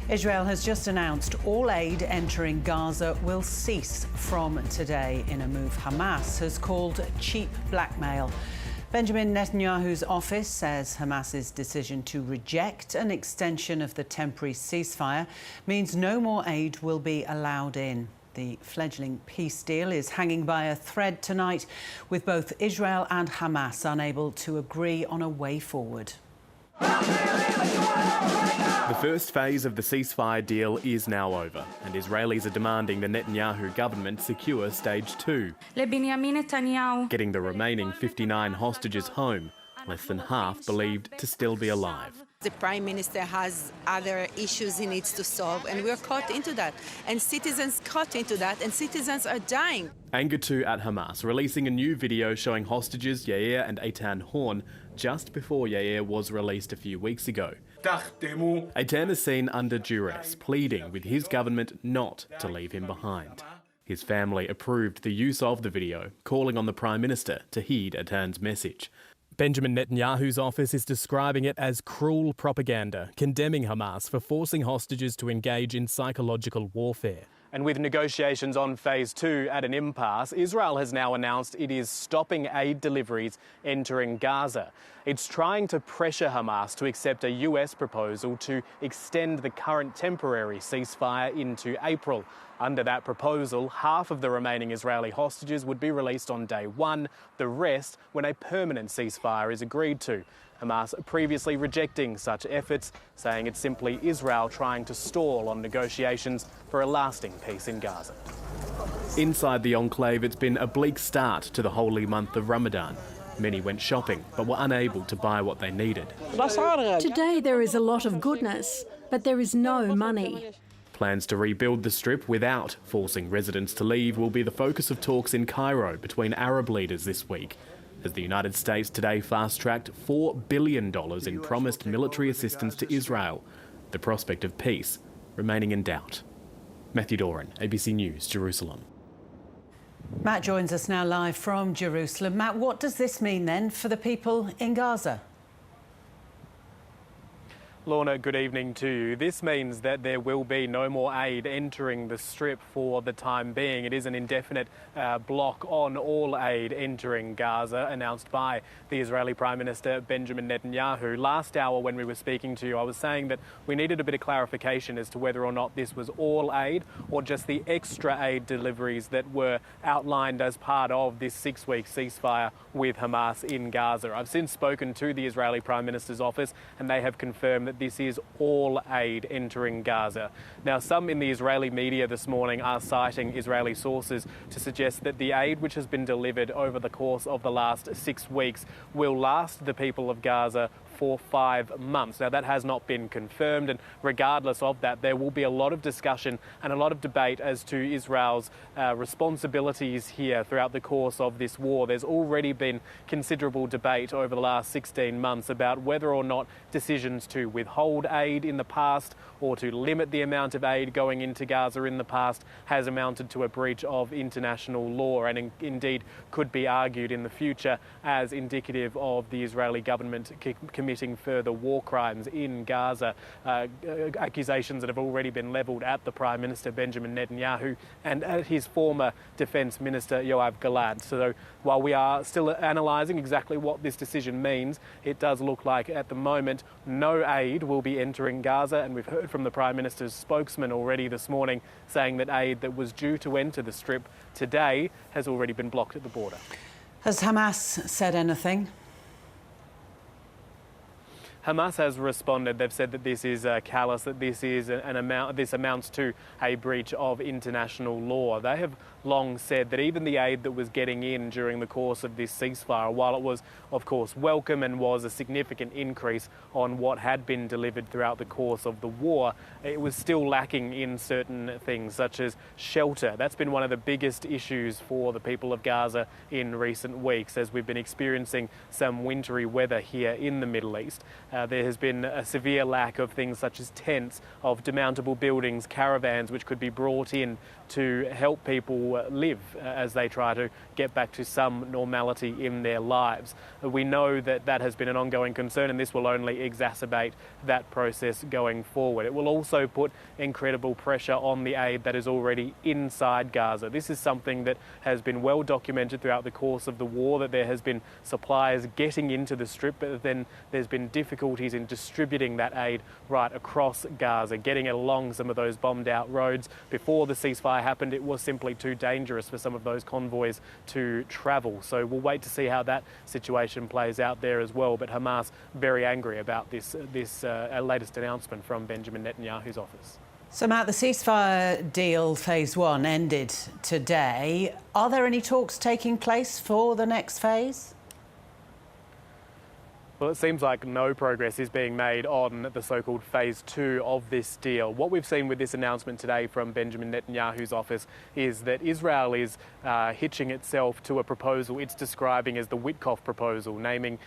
Israel has just announced all aid entering Gaza will cease from today in a move Hamas has called cheap blackmail. Benjamin Netanyahu's office says Hamas's decision to reject an extension of the temporary ceasefire means no more aid will be allowed in. The fledgling peace deal is hanging by a thread tonight, with both Israel and Hamas unable to agree on a way forward. The first phase of the ceasefire deal is now over, and Israelis are demanding the Netanyahu government secure stage 2, getting the remaining 59 hostages home, less than half believed to still be alive. The Prime Minister has other issues he needs to solve, and we're caught into that. And citizens caught into that, and citizens are dying. Anger too at Hamas, releasing a new video showing hostages Yair and Eitan Horn just before Yair was released a few weeks ago. Eitan is seen under duress, pleading with his government not to leave him behind. His family approved the use of the video, calling on the Prime Minister to heed Eitan's message. Benjamin Netanyahu's office is describing it as cruel propaganda, condemning Hamas for forcing hostages to engage in psychological warfare. And with negotiations on phase 2 at an impasse, Israel has now announced it is stopping aid deliveries entering Gaza. It's trying to pressure Hamas to accept a US proposal to extend the current temporary ceasefire into April. Under that proposal, half of the remaining Israeli hostages would be released on day 1, the rest when a permanent ceasefire is agreed to. Hamas previously rejecting such efforts, saying it's simply Israel trying to stall on negotiations for a lasting peace in Gaza. Inside the enclave, it's been a bleak start to the holy month of Ramadan. Many went shopping, but were unable to buy what they needed. Today there is a lot of goodness, but there is no money. Plans to rebuild the Strip without forcing residents to leave will be the focus of talks in Cairo between Arab leaders this week, as the United States today fast-tracked $4 billion in promised military assistance to Israel, the prospect of peace remaining in doubt. Matthew Doran, ABC News, Jerusalem. Matt joins us now live from Jerusalem. Matt, what does this mean then for the people in Gaza? Lorna, good evening to you. This means that there will be no more aid entering the Strip for the time being. It is an indefinite block on all aid entering Gaza, announced by the Israeli Prime Minister Benjamin Netanyahu. Last hour when we were speaking to you, I was saying that we needed a bit of clarification as to whether or not this was all aid or just the extra aid deliveries that were outlined as part of this 6-week ceasefire with Hamas in Gaza. I've since spoken to the Israeli Prime Minister's office, and they have confirmed that this is all aid entering Gaza. Now, some in the Israeli media this morning are citing Israeli sources to suggest that the aid which has been delivered over the course of the last 6 weeks will last the people of Gaza for 5 months. Now, that has not been confirmed, and regardless of that, there will be a lot of discussion and a lot of debate as to Israel's responsibilities here throughout the course of this war. There's already been considerable debate over the last 16 months about whether or not decisions to withhold aid in the past or to limit the amount of aid going into Gaza in the past has amounted to a breach of international law, and indeed could be argued in the future as indicative of the Israeli government committing further war crimes in Gaza, accusations that have already been levelled at the Prime Minister Benjamin Netanyahu and at his former Defence Minister Yoav Gallant. So while we are still analysing exactly what this decision means, it does look like at the moment no aid will be entering Gaza, and we've heard from the Prime Minister's spokesman already this morning saying that aid that was due to enter the Strip today has already been blocked at the border. Has Hamas said anything? Hamas has responded. They've said that this is callous, that this is this amounts to a breach of international law. They have long said that even the aid that was getting in during the course of this ceasefire, while it was, of course, welcome and was a significant increase on what had been delivered throughout the course of the war, it was still lacking in certain things, such as shelter. That's been one of the biggest issues for the people of Gaza in recent weeks, as we've been experiencing some wintry weather here in the Middle East. There has been a severe lack of things such as tents, of demountable buildings, caravans which could be brought in to help people live as they try to get back to some normality in their lives. We know that that has been an ongoing concern, and this will only exacerbate that process going forward. It will also put incredible pressure on the aid that is already inside Gaza. This is something that has been well documented throughout the course of the war, that there has been supplies getting into the Strip, but then there's been difficulties in distributing that aid right across Gaza, getting it along some of those bombed out roads. Before the ceasefire happened, it was simply too dangerous for some of those convoys to travel. So we'll wait to see how that situation plays out there as well. But Hamas very angry about this latest announcement from Benjamin Netanyahu's office. So, Matt, the ceasefire deal phase 1 ended today. Are there any talks taking place for the next phase? Well, it seems like no progress is being made on the so-called phase 2 of this deal. What we've seen with this announcement today from Benjamin Netanyahu's office is that Israel is hitching itself to a proposal it's describing as the Witkoff proposal, naming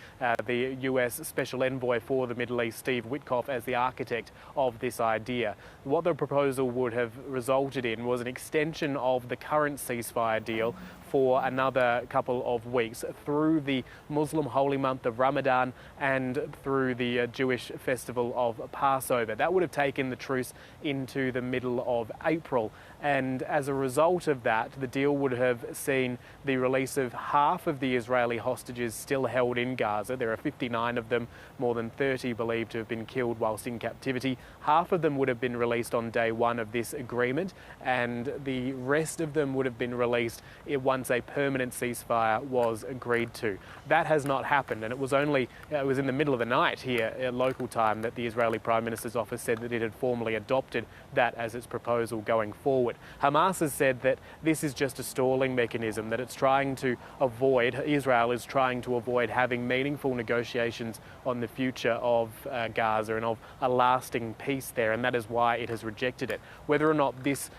the US Special Envoy for the Middle East, Steve Witkoff, as the architect of this idea. What the proposal would have resulted in was an extension of the current ceasefire deal for another couple of weeks through the Muslim holy month of Ramadan and through the Jewish festival of Passover. That would have taken the truce into the middle of April. And as a result of that, the deal would have seen the release of half of the Israeli hostages still held in Gaza. There are 59 of them, more than 30 believed to have been killed whilst in captivity. Half of them would have been released on day 1 of this agreement, and the rest of them would have been released once a permanent ceasefire was agreed to. That has not happened, and it was in the middle of the night here at local time that the Israeli Prime Minister's office said that it had formally adopted that as its proposal going forward. Hamas has said that this is just a stalling mechanism, that Israel is trying to avoid having meaningful negotiations on the future of Gaza and of a lasting peace there, and that is why it has rejected it. Whether or not this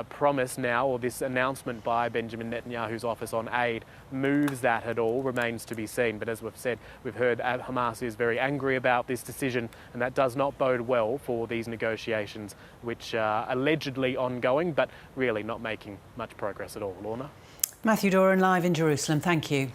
promise now, or this announcement by Benjamin Netanyahu's office on aid, moves that at all remains to be seen. But as we've said, we've heard Hamas is very angry about this decision, and that does not bode well for these negotiations, which are allegedly ongoing, but really not making much progress at all. Lorna? Matthew Doran live in Jerusalem. Thank you.